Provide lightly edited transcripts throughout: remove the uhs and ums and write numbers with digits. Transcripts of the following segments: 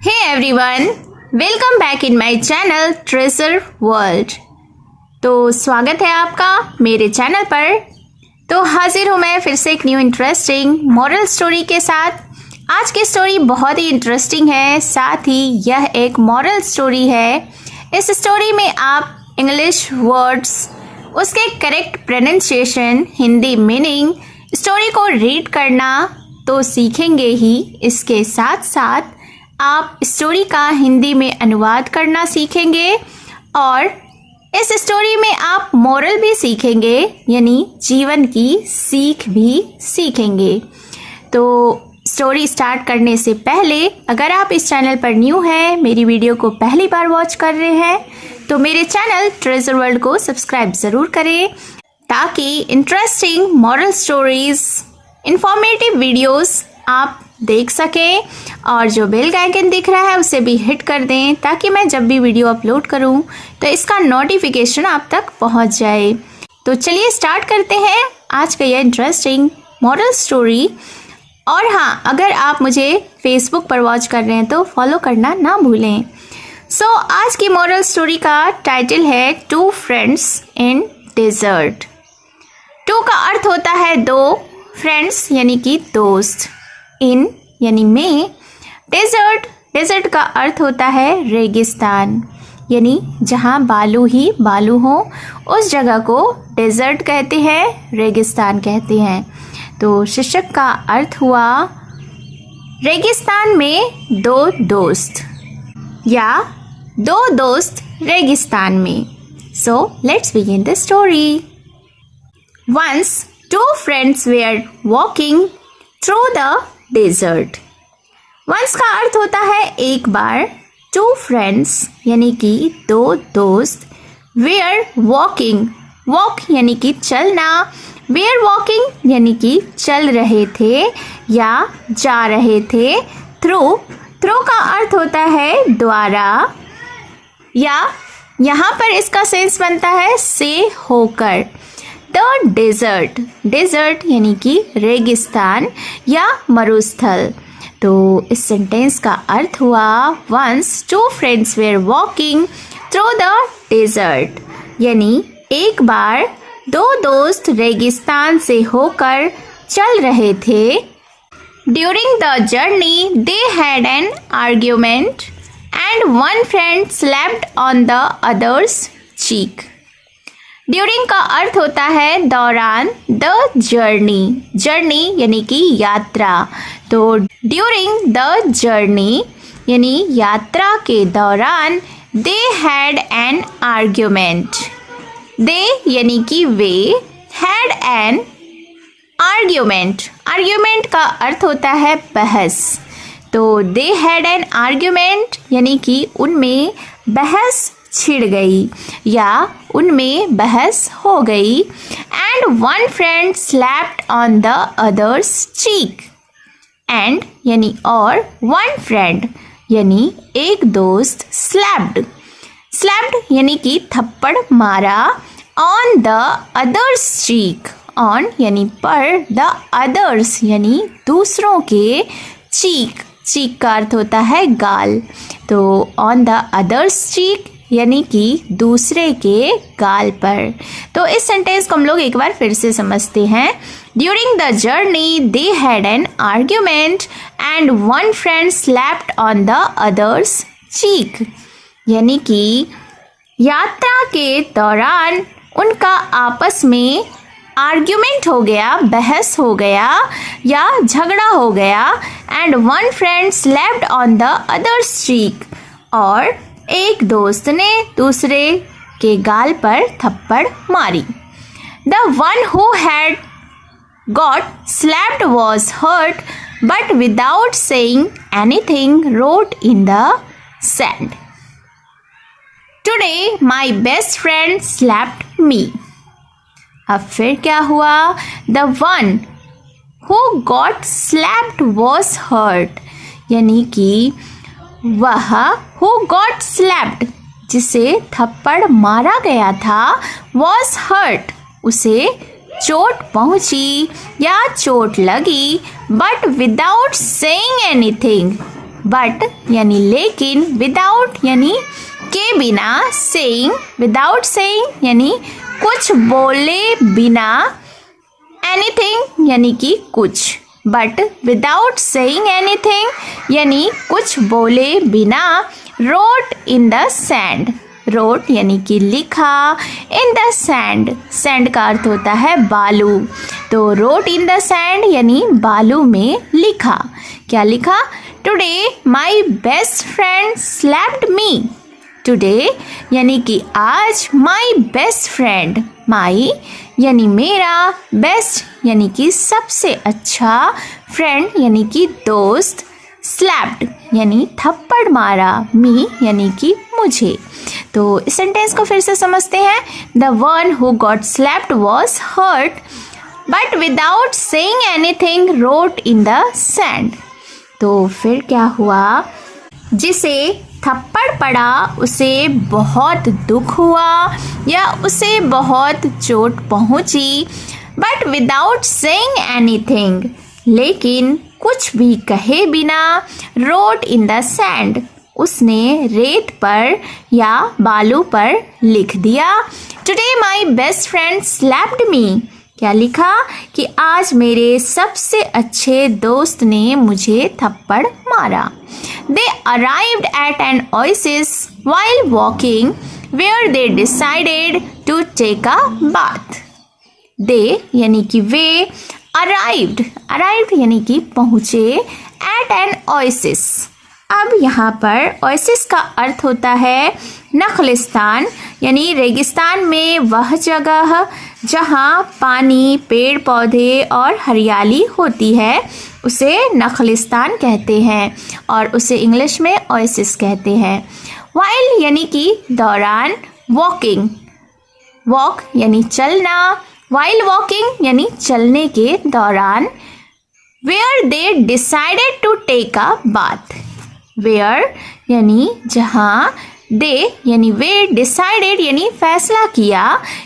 Hey everyone, welcome back in my channel Treasure World। तो स्वागत है आपका मेरे चैनल पर। तो हाजिर हूँ मैं फिर से एक न्यू इंटरेस्टिंग मॉरल स्टोरी के साथ। आज की स्टोरी बहुत ही इंटरेस्टिंग है, साथ ही यह एक मॉरल स्टोरी है। इस स्टोरी में आप इंग्लिश वर्ड्स, उसके correct pronunciation, Hindi meaning, story को रीड करना तो सीखेंगे ही, इसके साथ साथ आप स्टोरी का हिंदी में अनुवाद करना सीखेंगे और इस स्टोरी में आप मोरल भी सीखेंगे, यानी जीवन की सीख भी सीखेंगे। तो स्टोरी स्टार्ट करने से पहले अगर आप इस चैनल पर न्यू हैं, मेरी वीडियो को पहली बार वॉच कर रहे हैं, तो मेरे चैनल ट्रेजर वर्ल्ड को सब्सक्राइब ज़रूर करें ताकि interesting moral stories, informative videos आप देख सकें और जो बेल आइकन दिख रहा है उसे भी हिट कर दें ताकि मैं जब भी वीडियो अपलोड करूं तो इसका नोटिफिकेशन आप तक पहुंच जाए। तो चलिए स्टार्ट करते हैं आज का यह इंटरेस्टिंग मॉरल स्टोरी। और हाँ, अगर आप मुझे फेसबुक पर वॉच कर रहे हैं तो फॉलो करना ना भूलें। सो आज की मॉरल स्टोरी का टाइटल है two friends in desert. Two का अर्थ होता है दो, फ्रेंड्स यानी कि दोस्त, इन यानी में, डेजर्ट का अर्थ होता है रेगिस्तान, यानी जहाँ बालू ही बालू हो उस जगह को डेजर्ट कहते हैं, रेगिस्तान कहते हैं। तो शीर्षक का अर्थ हुआ रेगिस्तान में दो दोस्त या दो दोस्त रेगिस्तान में। So let's begin the story. Once two friends were walking through the desert। Once का अर्थ होता है एक बार, two friends यानी कि दो दोस्त, were walking, walk यानी कि चलना, were walking यानी कि चल रहे थे या जा रहे थे, through का अर्थ होता है द्वारा या यहाँ पर इसका सेंस बनता है से होकर। द डेजर्ट यानी कि रेगिस्तान या मरुस्थल। तो इस सेंटेंस का अर्थ हुआ once two friends were walking through the desert, यानी एक बार दो दोस्त रेगिस्तान से होकर चल रहे थे। During the journey they had an argument and one friend slapped on the other's cheek. During का अर्थ होता है दौरान, द जर्नी यानी कि यात्रा। तो ड्यूरिंग द जर्नी यानी यात्रा के दौरान दे हैड एन आर्ग्यूमेंट, दे यानी कि वे, हैड एन आर्ग्यूमेंट का अर्थ होता है बहस। तो दे हैड एन आर्ग्यूमेंट यानी कि उनमें बहस छिड़ गई या उनमें बहस हो गई। And one friend slapped on the other's cheek, and यानी और, वन फ्रेंड यानी एक दोस्त, स्लैप्ड यानी कि थप्पड़ मारा, on the other's cheek, on यानी पर, द अदर्स यानी दूसरों के, चीक का अर्थ होता है गाल। तो ऑन द अदर्स चीक यानी कि दूसरे के गाल पर। तो इस सेंटेंस को हम लोग एक बार फिर से समझते हैं। During the journey they had an argument and one friend slapped on the other's cheek, यानी कि यात्रा के दौरान उनका आपस में आर्ग्यूमेंट हो गया, बहस हो गया या झगड़ा हो गया। And one friend slapped on the other's cheek, और एक दोस्त ने दूसरे के गाल पर थप्पड़ मारी। The one who had got slapped was hurt but without saying anything wrote in the sand. Today my best friend slapped me. अब फिर क्या हुआ? The one who got slapped was hurt, यानी कि वह हु गॉट स्लैप्ड जिसे थप्पड़ मारा गया था, वॉज हर्ट उसे चोट पहुंची या चोट लगी, but without saying anything but यानी लेकिन, विदाउट यानी के बिना, सेइंग विदाउट सेइंग यानी कुछ बोले बिना, एनीथिंग यानी कि कुछ, बट विदाउट सेइंग एनीथिंग यानी कुछ बोले बिना, wrote in the sand, wrote यानी कि लिखा, इन द सैंड, सैंड का अर्थ होता है बालू, तो रोट इन द सैंड यानी बालू में लिखा। क्या लिखा? Today my best friend slapped me, today यानी कि आज, माई बेस्ट फ्रेंड, माई यानी मेरा, बेस्ट यानी कि सबसे अच्छा, फ्रेंड यानी कि दोस्त, स्लैप्ड यानी थप्पड़ मारा, मी यानी कि मुझे। तो इस सेंटेंस को फिर से समझते हैं। The one who got slapped was hurt but without saying anything wrote in the sand. तो फिर क्या हुआ? जिसे थप्पड़ पड़ा उसे बहुत दुख हुआ या उसे बहुत चोट पहुंची, बट विदाउट सेइंग एनीथिंग लेकिन कुछ भी कहे बिना, रोट इन द सैंड उसने रेत पर या बालू पर लिख दिया। Today my best friend slapped मी, क्या लिखा कि आज मेरे सबसे अच्छे दोस्त ने मुझे थप्पड़ मारा। They arrived at an oasis while walking where they decided to take a bath. They यानी कि वे, arrived यानी कि पहुँचे, at an oasis। अब यहाँ पर ओएसिस का अर्थ होता है नखलिस्तान यानी रेगिस्तान में वह जगह जहाँ पानी, पेड़ पौधे और हरियाली होती है उसे नखलिस्तान कहते हैं और उसे इंग्लिश में ओएसिस कहते हैं। वाइल यानी कि दौरान, वॉकिंग, वॉक यानी चलना, वाइल वॉकिंग यानी चलने के दौरान, where they decided to take a bath, where यानी जहाँ, दे यानी वे, डिसाइडेड यानी फैसला किया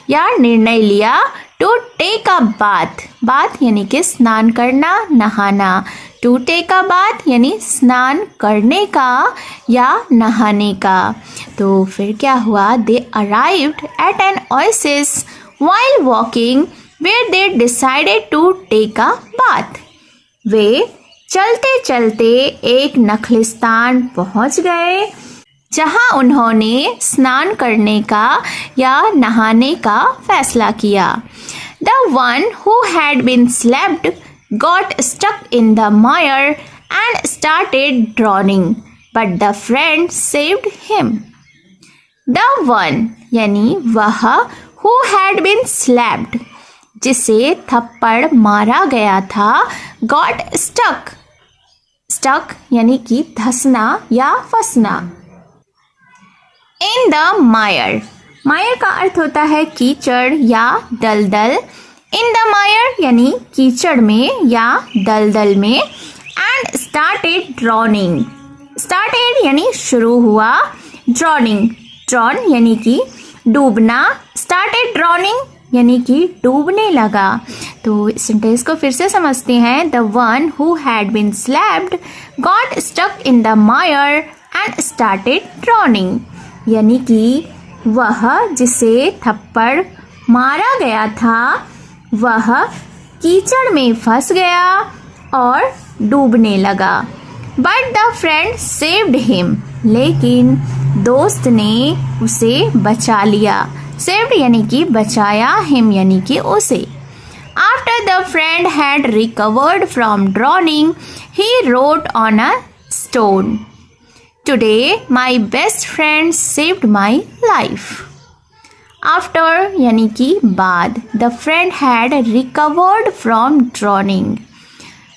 या निर्णय लिया, to take a bath, bath यानी कि स्नान करना, नहाना, टू टेक अ बाथ यानी स्नान करने का या नहाने का। तो फिर क्या हुआ? They arrived at an oasis while walking where they decided to take a bath. वे चलते चलते एक नखलिस्तान पहुंच गए जहां उन्होंने स्नान करने का या नहाने का फैसला किया। The one who had been slapped got stuck in the mire and started drowning but the friend saved him. The one यानी वह, हु हैड बीन स्लैप्ड जिसे थप्पड़ मारा गया था, गॉट स्टक, स्टक यानी कि धंसना या फंसना, इन द मायर, मायर का अर्थ होता है कीचड़ या दलदल, इन द मायर यानी कीचड़ में या दलदल में, एंड स्टार्टेड ड्रॉनिंग, स्टार्टेड यानी शुरू हुआ, ड्रॉनिंग, ड्रॉन यानी कि डूबना, स्टार्टेड ड्रॉनिंग यानी कि डूबने लगा। तो इस सेंटेंस को फिर से समझते हैं। The one who had been slapped got stuck in the mire and started drowning, यानी कि वह जिसे थप्पड़ मारा गया था वह कीचड़ में फंस गया और डूबने लगा। But the friend saved him, लेकिन दोस्त ने उसे बचा लिया। सेव्ड यानी कि बचाया, हिम यानी कि उसे। After the friend had recovered from drowning he wrote on a stone, today my best friend saved my life. After यानी कि बाद, the friend had recovered from drowning,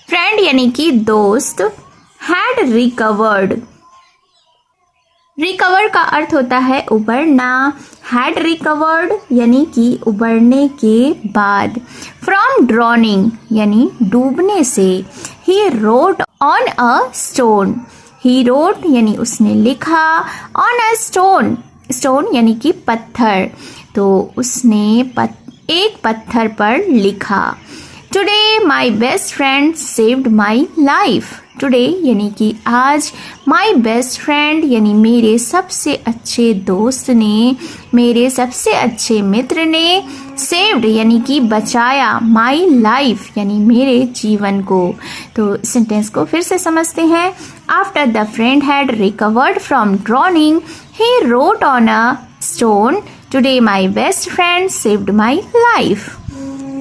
friend यानी कि दोस्त, हैड रिकवर्ड, रिकवर का अर्थ होता है उबरना, हैड रिकवर्ड यानी कि उबरने के बाद, फ्रॉम ड्रॉनिंग यानी डूबने से, he wrote on a stone, he wrote यानी उसने लिखा, ऑन अ स्टोन, स्टोन यानी कि पत्थर, तो उसने एक पत्थर पर लिखा। Today my best friend saved my life, today यानी कि आज, माई बेस्ट फ्रेंड यानी मेरे सबसे अच्छे दोस्त ने, मेरे सबसे अच्छे मित्र ने, सेव्ड यानी कि बचाया, माई लाइफ यानी मेरे जीवन को। तो सेंटेंस को फिर से समझते हैं। After the friend had recovered from drowning he wrote on a stone, today my best friend saved my life.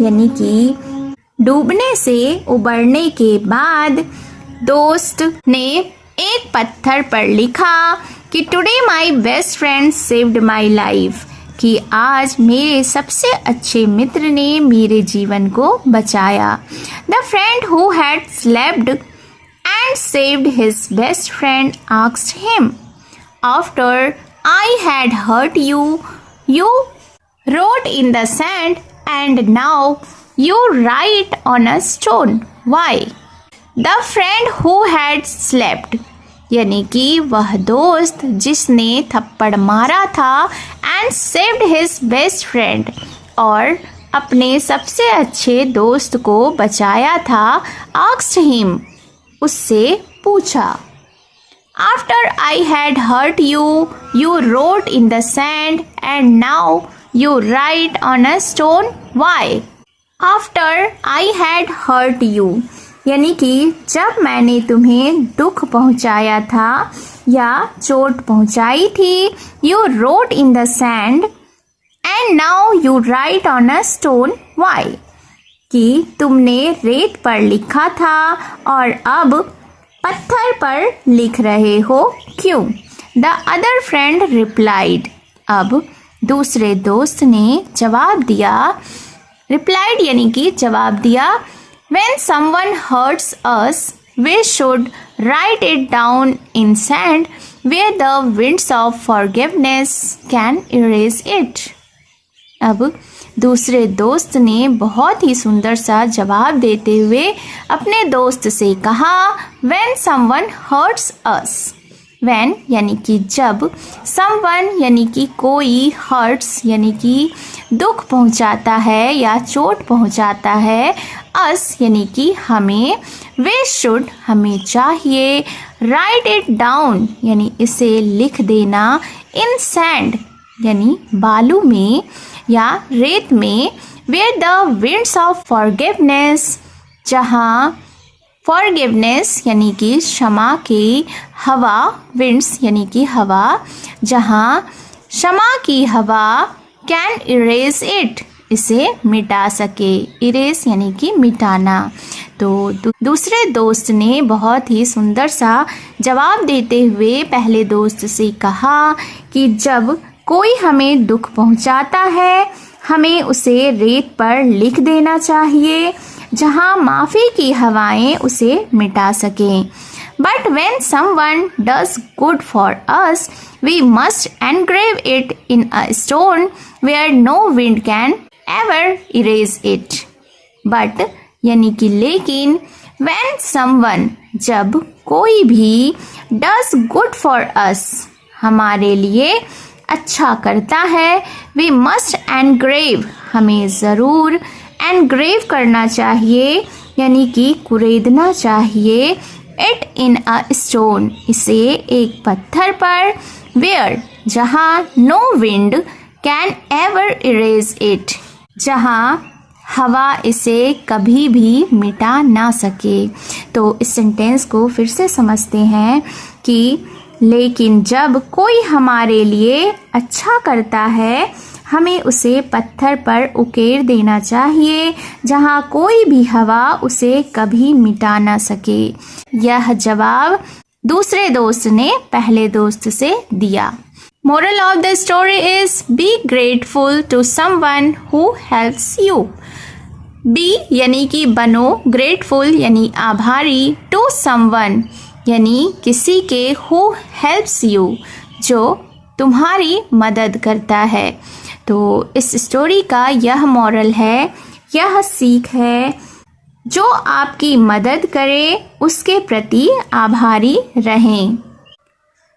यानी कि डूबने से उबरने के बाद दोस्त ने एक पत्थर पर लिखा कि today my best friend saved my life, कि आज मेरे सबसे अच्छे मित्र ने मेरे जीवन को बचाया। The friend who had slapped and saved his best friend asked him, after I had hurt you, you wrote in the sand and now you write on a stone. Why? The friend who had slept यानी कि वह दोस्त जिसने थप्पड़ मारा था and saved his best friend और अपने सबसे अच्छे दोस्त को बचाया था, asked him उससे पूछा, After I had hurt you, you wrote in the sand and now you write on a stone. Why? After I had hurt you यानी कि जब मैंने तुम्हें दुख पहुंचाया था या चोट पहुंचाई थी, you wrote in the sand and now you write on a stone. Why? कि तुमने रेत पर लिखा था और अब पत्थर पर लिख रहे हो, क्यों? The other friend replied. अब दूसरे दोस्त ने जवाब दिया, replied यानी कि जवाब दिया, when someone hurts us, we should write it down in sand where the winds of forgiveness can erase it. अब दूसरे दोस्त ने बहुत ही सुंदर सा जवाब देते हुए अपने दोस्त से कहा, when someone hurts us. when यानी कि जब, someone यानी कि कोई, hurts यानी कि दुख पहुंचाता है या चोट पहुंचाता है, us यानी कि हमें, we should हमें चाहिए, write it down यानी इसे लिख देना, in sand यानी बालू में या रेत में, where the winds of forgiveness जहाँ forgiveness यानी कि क्षमा की हवा, winds यानी कि हवा, जहाँ क्षमा की हवा can erase it इसे मिटा सके, erase यानी कि मिटाना। तो दूसरे दोस्त ने बहुत ही सुंदर सा जवाब देते हुए पहले दोस्त से कहा कि जब कोई हमें दुख पहुंचाता है, हमें उसे रेत पर लिख देना चाहिए जहाँ माफ़ी की हवाएं उसे मिटा सकें। But when someone does good for us, we must engrave it in a stone where no wind can ever erase it. But यानी कि लेकिन, when someone जब कोई भी does good for us हमारे लिए अच्छा करता है, we must engrave हमें ज़रूर एनग्रेव करना चाहिए यानी कि कुरेदना चाहिए, इट इन अ स्टोन इसे एक पत्थर पर, वेयर जहाँ no wind can ever erase it जहाँ हवा इसे कभी भी मिटा ना सके। तो इस सेंटेंस को फिर से समझते हैं कि लेकिन जब कोई हमारे लिए अच्छा करता है, हमें उसे पत्थर पर उकेर देना चाहिए जहाँ कोई भी हवा उसे कभी मिटा ना सके। यह जवाब दूसरे दोस्त ने पहले दोस्त से दिया। Moral of the story is be grateful to someone who helps you. Be यानी कि बनो, ग्रेटफुल यानी आभारी, टू समवन यानी किसी के, हु हेल्प्स यू जो तुम्हारी मदद करता है। तो इस स्टोरी का यह मॉरल है, यह सीख है, जो आपकी मदद करे उसके प्रति आभारी रहें।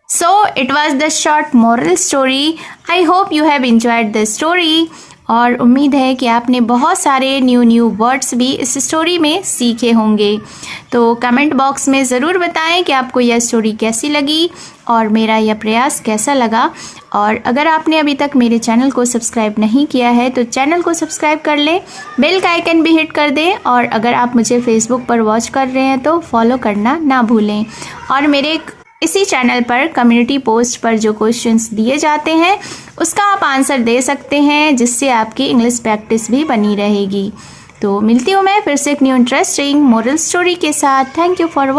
So it was the short moral story. I hope you have enjoyed the story. और उम्मीद है कि आपने बहुत सारे न्यू वर्ड्स भी इस स्टोरी में सीखे होंगे। तो कमेंट बॉक्स में ज़रूर बताएं कि आपको यह स्टोरी कैसी लगी और मेरा यह प्रयास कैसा लगा। और अगर आपने अभी तक मेरे चैनल को सब्सक्राइब नहीं किया है तो चैनल को सब्सक्राइब कर लें, बेल का आइकन भी हिट कर दें। और अगर आप मुझे फेसबुक पर वॉच कर रहे हैं तो फॉलो करना ना भूलें। और मेरे इसी चैनल पर कम्युनिटी पोस्ट पर जो क्वेश्चंस दिए जाते हैं उसका आप आंसर दे सकते हैं, जिससे आपकी इंग्लिश प्रैक्टिस भी बनी रहेगी। तो मिलती हूँ मैं फिर से एक न्यू इंटरेस्टिंग मोरल स्टोरी के साथ। Thank you for watching.